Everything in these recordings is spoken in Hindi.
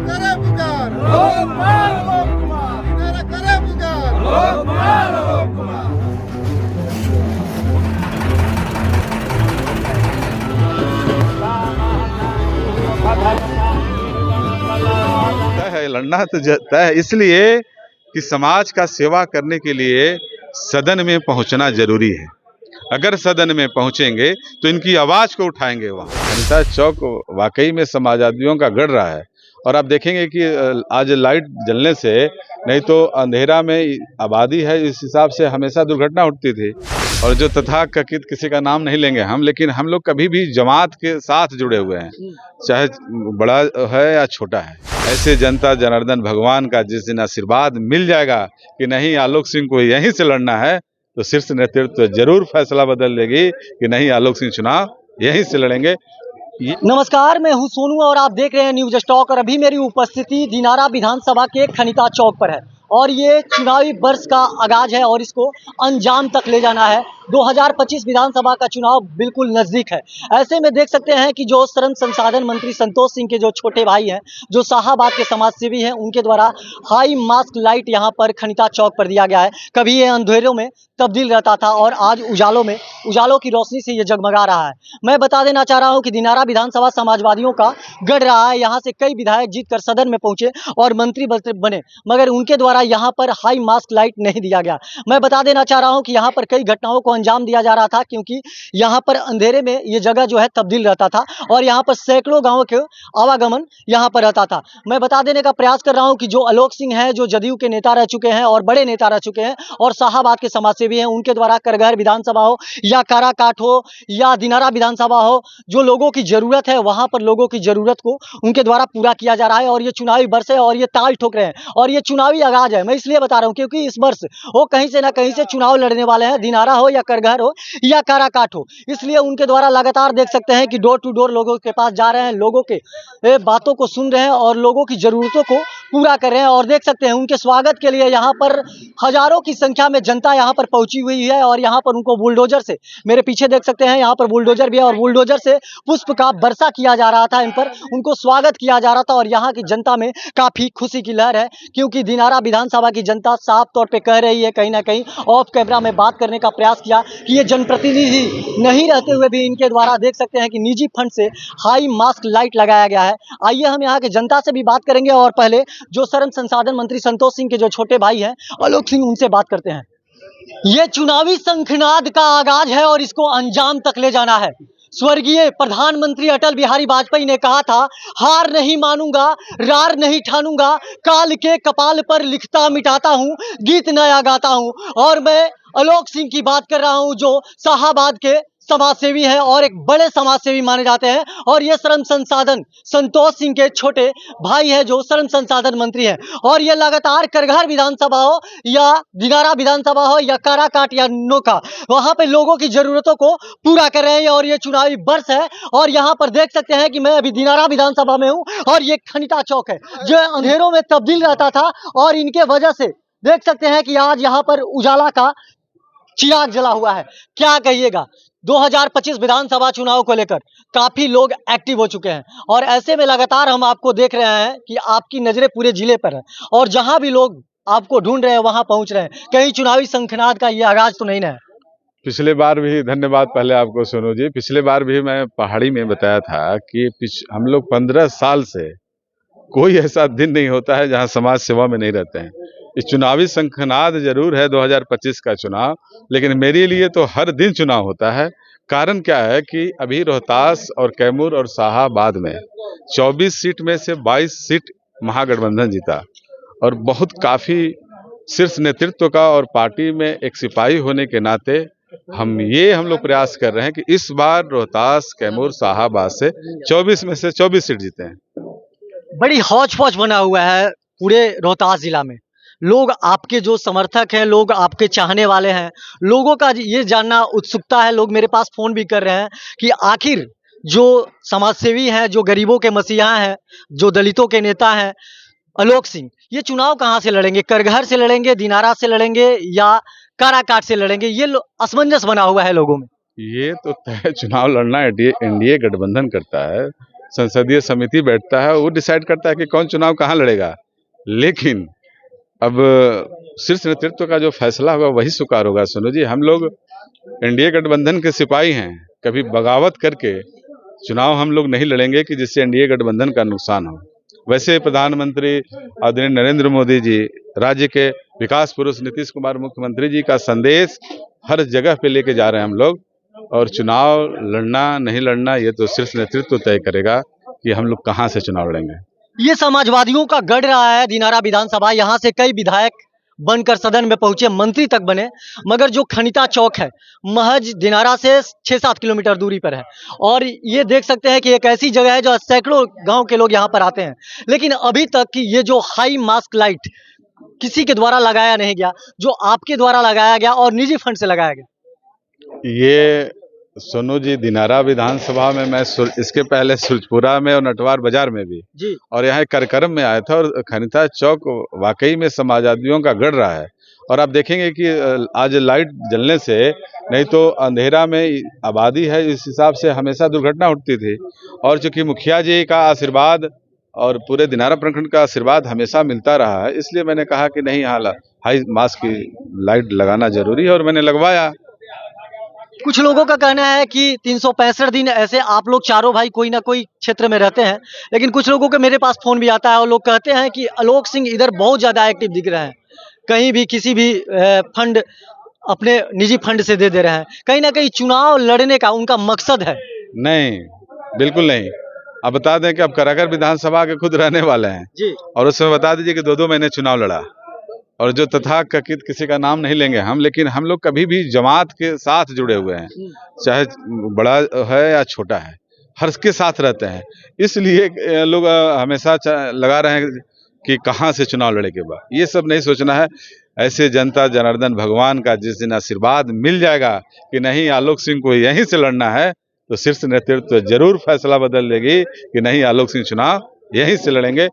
करे पुकार, दिनारा करे पुकार। तय है, लड़ना तो तय है, इसलिए कि समाज का सेवा करने के लिए सदन में पहुंचना जरूरी है। अगर सदन में पहुंचेंगे तो इनकी आवाज को उठाएंगे। वहाँ खनिता चौक वाकई में समाजवादियों का गढ़ रहा है। और आप देखेंगे कि आज लाइट जलने से, नहीं तो अंधेरा में आबादी है, इस हिसाब से हमेशा दुर्घटना उठती थी। और जो तथाकथित, किसी का नाम नहीं लेंगे हम, लेकिन हम लोग कभी भी जमात के साथ जुड़े हुए हैं, चाहे बड़ा है या छोटा है। ऐसे जनता जनार्दन भगवान का जिस दिन आशीर्वाद मिल जाएगा कि नहीं आलोक सिंह को यहीं से लड़ना है, तो शीर्ष नेतृत्व जरूर फैसला बदल देगी कि नहीं आलोक सिंह चुनाव यहीं से लड़ेंगे। नमस्कार, मैं हूं सोनू और आप देख रहे हैं न्यूज स्टॉक। और अभी मेरी उपस्थिति दिनारा विधानसभा के खनिता चौक पर है और ये चुनावी वर्ष का आगाज है और इसको अंजाम तक ले जाना है। 2025 विधानसभा का चुनाव बिल्कुल नजदीक है। ऐसे में देख सकते हैं कि जो श्रम संसाधन मंत्री संतोष सिंह के जो छोटे भाई हैं, जो शाहाबाद के समाजसेवी हैं, उनके द्वारा हाई मास्क लाइट यहाँ पर खनिता चौक पर दिया गया है। कभी ये अंधेरों में तब्दील रहता था और आज उजालों की रोशनी से ये जगमगा रहा है। मैं बता देना चाह रहा हूँ कि दिनारा विधानसभा समाजवादियों का गढ़ रहा है। यहाँ से कई विधायक जीतकर सदन में पहुंचे और मंत्री बने, मगर उनके द्वारा यहाँ पर हाई मास्क लाइट नहीं दिया गया। मैं बता देना चाह रहा हूँ कि यहाँ पर कई घटनाओं को अंजाम दिया जा रहा था, क्योंकि यहाँ पर अंधेरे में ये जगह जो है तब्दील रहता था और यहाँ पर सैकड़ों गाँवों के आवागमन यहाँ पर रहता था। मैं बता देने का प्रयास कर रहा हूँ कि जो आलोक सिंह है, जो जदयू के नेता रह चुके हैं और बड़े नेता रह चुके हैं और शाहाबाद के समाजसेवी हैं, उनके द्वारा करगहर विधानसभा हो या काराकाट हो या दिनारा विधानसभा हो, जो लोगों की जरूरत है वहां पर लोगों की जरूरत को उनके द्वारा पूरा किया जा रहा है। और ये चुनावी वर्ष है और ये ताल ठोक रहे हैं और ये चुनावी आगाज है। मैं इसलिए बता रहा हूं क्योंकि इस वर्ष वो कहीं से ना कहीं से चुनाव लड़ने वाले हैं, दिनारा हो या करगहर हो या काराकाट हो। इसलिए उनके द्वारा लगातार देख सकते हैं कि डोर टू डोर लोगों के पास जा रहे हैं, लोगों के बातों को सुन रहे हैं और लोगों की जरूरतों को पूरा कर रहे हैं। और देख सकते हैं उनके स्वागत के लिए यहाँ पर हजारों की संख्या में जनता यहाँ पर पहुंची हुई है और यहाँ पर उनको बुलडोजर से, मेरे पीछे देख सकते हैं यहाँ पर बुलडोजर भी है और बुलडोजर से पुष्प का वर्षा किया जा रहा था, इन पर उनको स्वागत किया जा रहा था। और यहाँ की जनता में काफी खुशी की लहर है, क्योंकि दिनारा विधानसभा की जनता साफ तौर पे कह रही है, कहीं ना कहीं ऑफ कैमरा में बात करने का प्रयास किया कि ये जनप्रतिनिधि नहीं रहते हुए भी इनके द्वारा देख सकते हैं कि निजी फंड से हाई मास्क लाइट लगाया गया है। आइए हम यहाँ के जनता से भी बात करेंगे और पहले जो श्रम संसाधन मंत्री संतोष सिंह के जो छोटे भाई हैं आलोक सिंह, उनसे बात करते हैं। ये चुनावी शंखनाद का आगाज है और इसको अंजाम तक ले जाना है। स्वर्गीय प्रधानमंत्री अटल बिहारी वाजपेयी ने कहा था, हार नहीं मानूंगा, रार नहीं ठानूंगा, काल के कपाल पर लिखता मिटाता हूं, गीत नया गाता हूं। और मैं आलोक सिंह की बात कर रहा हूं, जो शाहाबाद के समाजसेवी हैं और एक बड़े समाजसेवी माने जाते हैं। और ये श्रम संसाधन संतोष सिंह के छोटे भाई हैं, जो श्रम संसाधन मंत्री हैं। और ये लगातार करगहर विधानसभा हो या दिनारा विधानसभा हो या काराकाट या नोका, वहां पे लोगों की जरूरतों को पूरा कर रहे हैं। और ये चुनावी वर्ष है और यहाँ पर देख सकते हैं कि मैं अभी दिनारा विधानसभा में हूँ और ये खनिता चौक है जो अंधेरों में तब्दील रहता था और इनके वजह से देख सकते हैं कि आज यहाँ पर उजाला का चिराग जला हुआ है। क्या कहिएगा, 2025 विधानसभा चुनाव को लेकर काफी लोग एक्टिव हो चुके हैं और ऐसे में लगातार हम आपको देख रहे हैं कि आपकी नजरें पूरे जिले पर है और जहां भी लोग आपको ढूंढ रहे हैं वहां पहुंच रहे हैं। कहीं चुनावी शंखनाद का ये आगाज तो नहीं है? पिछले बार भी, धन्यवाद पहले आपको सोनू जी, पिछले बार भी मैं पहाड़ी में बताया था कि हम लोग 15 साल से कोई ऐसा दिन नहीं होता है जहां समाज सेवा में नहीं रहते हैं। इस चुनावी शंखनाद जरूर है 2025 का चुनाव, लेकिन मेरे लिए तो हर दिन चुनाव होता है। कारण क्या है कि अभी रोहतास और कैमूर और शाहाबाद में 24 सीट में से 22 सीट महागठबंधन जीता और बहुत काफी शीर्ष नेतृत्व का और पार्टी में एक सिपाही होने के नाते हम लोग प्रयास कर रहे हैं कि इस बार रोहतास, कैमूर, शाहाबाद से 24 में से 24 सीट जीते हैं। बड़ी हौच पौच बना हुआ है पूरे रोहतास जिला में। लोग आपके जो समर्थक हैं, लोग आपके चाहने वाले हैं, लोगों का ये जानना उत्सुकता है, लोग मेरे पास फोन भी कर रहे हैं कि आखिर जो समाजसेवी हैं, जो गरीबों के मसीहा हैं, जो दलितों के नेता हैं आलोक सिंह, ये चुनाव कहाँ से लड़ेंगे? करगहर से लड़ेंगे, दिनारा से लड़ेंगे या काराकाट से लड़ेंगे? ये असमंजस बना हुआ है लोगों में। ये तो तय चुनाव लड़ना एनडीए गठबंधन करता है। संसदीय समिति बैठता है, वो डिसाइड करता है कि कौन चुनाव कहाँ लड़ेगा। लेकिन अब शीर्ष नेतृत्व का जो फैसला होगा वही स्वीकार होगा। सोनू जी, हम लोग एनडीए गठबंधन के सिपाही हैं, कभी बगावत करके चुनाव हम लोग नहीं लड़ेंगे कि जिससे एनडीए गठबंधन का नुकसान हो। वैसे प्रधानमंत्री आदरणीय नरेंद्र मोदी जी, राज्य के विकास पुरुष नीतीश कुमार मुख्यमंत्री जी का संदेश हर जगह पे लेके जा रहे हैं हम लोग, और चुनाव लड़ना नहीं लड़ना ये तो शीर्ष नेतृत्व तय करेगा कि हम लोग कहाँ से चुनाव लड़ेंगे। ये समाजवादियों का गढ़ रहा है दिनारा विधानसभा। यहाँ से कई विधायक बनकर सदन में पहुंचे, मंत्री तक बने, मगर जो खनिता चौक है महज दिनारा से 6-7 किलोमीटर दूरी पर है। और ये देख सकते हैं कि एक ऐसी जगह है जो सैकड़ों गांव के लोग यहाँ पर आते हैं, लेकिन अभी तक की ये जो हाई मास्क लाइट किसी के द्वारा लगाया नहीं गया, जो आपके द्वारा लगाया गया और निजी फंड से लगाया गया। ये सोनू जी, दिनारा विधानसभा में मैं इसके पहले सुरजपुरा में और नटवार बाजार में भी जी, और यहाँ कार्यक्रम में आया था, और खनिता चौक वाकई में समाजवादियों का गढ़ रहा है। और आप देखेंगे कि आज लाइट जलने से, नहीं तो अंधेरा में आबादी है, इस हिसाब से हमेशा दुर्घटना उठती थी। और चूंकि मुखिया जी का आशीर्वाद और पूरे दिनारा प्रखंड का आशीर्वाद हमेशा मिलता रहा है, इसलिए मैंने कहा कि नहीं, यहाँ हाई मास्क की लाइट लगाना जरूरी है, और मैंने लगवाया। कुछ लोगों का कहना है कि 365 दिन ऐसे आप लोग चारों भाई कोई ना कोई क्षेत्र में रहते हैं, लेकिन कुछ लोगों के मेरे पास फोन भी आता है और लोग कहते हैं कि आलोक सिंह इधर बहुत ज़्यादा एक्टिव दिख रहे हैं, कहीं भी किसी भी फंड अपने निजी फंड से दे रहे हैं, कहीं ना कहीं चुनाव लड़ने का उनका मकसद है। नहीं, बिल्कुल नहीं। अब बता दें कि अब कराकर विधानसभा के खुद रहने वाले हैं जी, और उसमें बता दीजिए कि 2-2 महीने चुनाव लड़ा, और जो तथाकथित किसी का नाम नहीं लेंगे हम, लेकिन हम लोग कभी भी जमात के साथ जुड़े हुए हैं, चाहे बड़ा है या छोटा है, हर के साथ रहते हैं। इसलिए लोग हमेशा लगा रहे हैं कि कहाँ से चुनाव लड़े के बाद। ये सब नहीं सोचना है। ऐसे जनता जनार्दन भगवान का जिस दिन आशीर्वाद मिल जाएगा कि नहीं, आलोक सिंह को यहीं से लड़ना है, तो शीर्ष नेतृत्व जरूर फैसला बदल देगी कि नहीं, आलोक सिंह चुनाव यहीं से लड़ेंगे।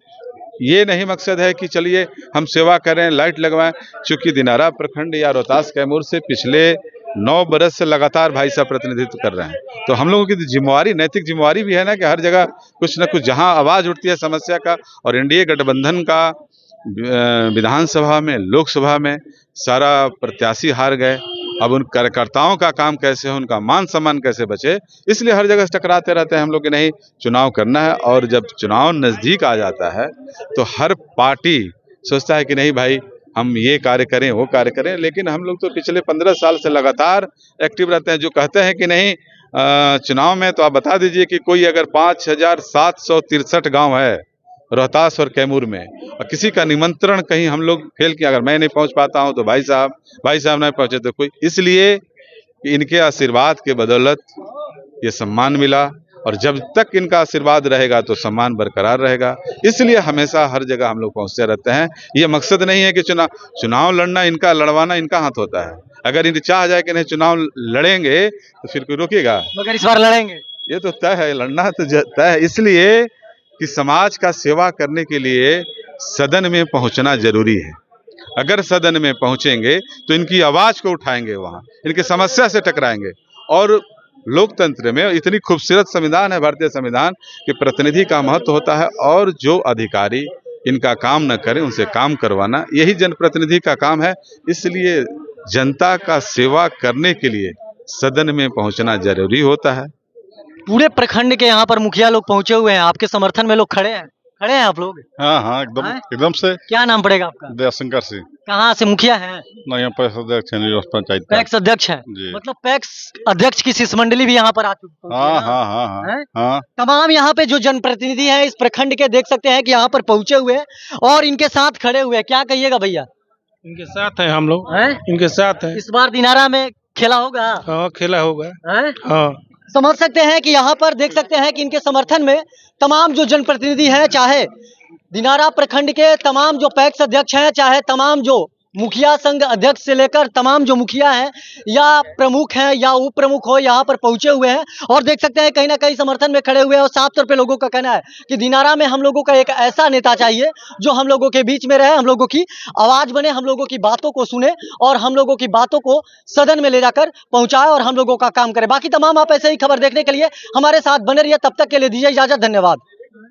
ये नहीं मकसद है कि चलिए हम सेवा करें, लाइट लगवाएं। चूंकि दिनारा प्रखंड या रोहतास कैमूर से पिछले 9 बरस से लगातार भाई साहब प्रतिनिधित्व कर रहे हैं, तो हम लोगों की जिम्मेवारी, नैतिक जिम्मेवारी भी है ना कि हर जगह कुछ न कुछ जहां आवाज उठती है समस्या का, और एनडीए गठबंधन का विधानसभा में, लोकसभा में सारा प्रत्याशी हार गए। अब उन कार्यकर्ताओं का काम कैसे हो, उनका मान सम्मान कैसे बचे, इसलिए हर जगह टकराते रहते हैं हम लोग कि नहीं, चुनाव करना है। और जब चुनाव नजदीक आ जाता है तो हर पार्टी सोचता है कि नहीं भाई, हम ये कार्य करें, वो कार्य करें। लेकिन हम लोग तो पिछले 15 साल से लगातार एक्टिव रहते हैं। जो कहते हैं कि नहीं चुनाव में, तो आप बता दीजिए कि कोई अगर 5763 गांव है रोहतास और कैमूर में, और किसी का निमंत्रण कहीं हम लोग फेल किया, अगर मैं नहीं पहुंच पाता हूं तो भाई साहब नहीं पहुंचे तो कोई, इसलिए इनके आशीर्वाद के बदौलत ये सम्मान मिला, और जब तक इनका आशीर्वाद रहेगा तो सम्मान बरकरार रहेगा। इसलिए हमेशा हर जगह हम लोग पहुंचते रहते हैं। ये मकसद नहीं है कि चुनाव लड़ना इनका, लड़वाना इनका हाथ होता है। अगर इनकी चाह जाए कि नहीं चुनाव लड़ेंगे तो फिर कोई रोकेगा? मगर इस बार लड़ेंगे, ये तो तय है, लड़ना तो तय है। इसलिए कि समाज का सेवा करने के लिए सदन में पहुंचना जरूरी है। अगर सदन में पहुंचेंगे तो इनकी आवाज को उठाएंगे, वहां इनके समस्या से टकराएंगे। और लोकतंत्र में इतनी खूबसूरत संविधान है भारतीय संविधान कि प्रतिनिधि का महत्व होता है, और जो अधिकारी इनका काम न करें उनसे काम करवाना, यही जनप्रतिनिधि का काम है। इसलिए जनता का सेवा करने के लिए सदन में पहुंचना जरूरी होता है। पूरे प्रखंड के यहाँ पर मुखिया लोग पहुंचे हुए हैं, आपके समर्थन में लोग खड़े हैं आप लोग? हाँ हाँ, एकदम से। क्या नाम पड़ेगा आपका? दयाशंकर सिंह। कहाँ से मुखिया हैं? ना, यहाँ पर अध्यक्ष है पंचायत का। पैक्स अध्यक्ष है? जी। मतलब पैक्स अध्यक्ष की शिष्टमंडली भी यहाँ पर आ चुकी है? हाँ हाँ हाँ हाँ हाँ। तमाम यहाँ पे जो जनप्रतिनिधि हैं इस प्रखंड के, देख सकते हैं कि यहाँ पर पहुंचे हुए हैं और इनके साथ खड़े हुए हैं। क्या कहिएगा भैया? इनके साथ है हम लोग, हैं? इनके साथ है। इस बार दिनारा में खेला होगा? हाँ, खेला होगा। हैं? हाँ, समझ सकते हैं कि यहाँ पर देख सकते हैं कि इनके समर्थन में तमाम जो जनप्रतिनिधि हैं, चाहे दिनारा प्रखंड के तमाम जो पैक्स अध्यक्ष हैं, चाहे तमाम जो मुखिया संघ अध्यक्ष से लेकर तमाम जो मुखिया हैं या प्रमुख हैं या उप प्रमुख हो यहाँ पर पहुंचे हुए हैं और देख सकते हैं कहीं ना कहीं समर्थन में खड़े हुए हैं। और साफ तौर पे लोगों का कहना है कि दिनारा में हम लोगों का एक ऐसा नेता चाहिए जो हम लोगों के बीच में रहे, हम लोगों की आवाज बने, हम लोगों की बातों को सुने और हम लोगों की बातों को सदन में ले जाकर पहुंचाए और हम लोगों का काम करे। बाकी तमाम आप ऐसे ही खबर देखने के लिए हमारे साथ बने रहिए। तब तक के लिए दीजिए इजाजत। धन्यवाद।